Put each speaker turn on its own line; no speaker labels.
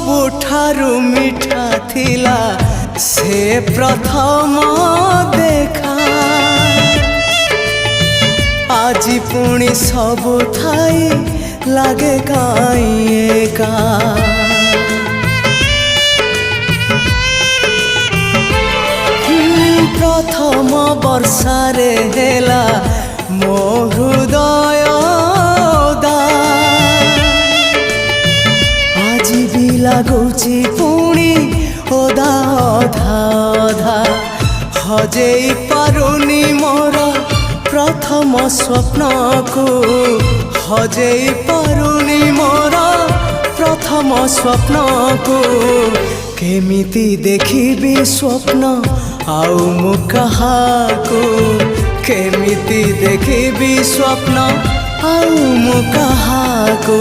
ସବୁଠାରୁ ମିଠା ଥିଲା ସେ ପ୍ରଥମ ଦେଖା। ଆଜି ପୁଣି ସବୁ ଥାଇ ଲାଗେ କାଇଁ ଏକା। ପ୍ରଥମ ବର୍ଷାରେ ହେଲା ମୋ ହୃଦୟ ଓଦା। ଆଜି ବି ଲାଗୁଛି ପୁଣି ଓଦା ଅଧା ଅଧା। ହଜେଇ ପାରୁନି ମୋର ପ୍ରଥମ ସ୍ୱପ୍ନକୁ। ହଜେଇ ପାରୁନି ମୋର ପ୍ରଥମ ସ୍ୱପ୍ନକୁ। କେମିତି ଦେଖିବି ସ୍ୱପ୍ନ ଆଉ ମୁଁ କାହାକୁ। କେମିତି ଦେଖିବି ସ୍ୱପ୍ନ ଆଉ ମୁଁ କାହାକୁ।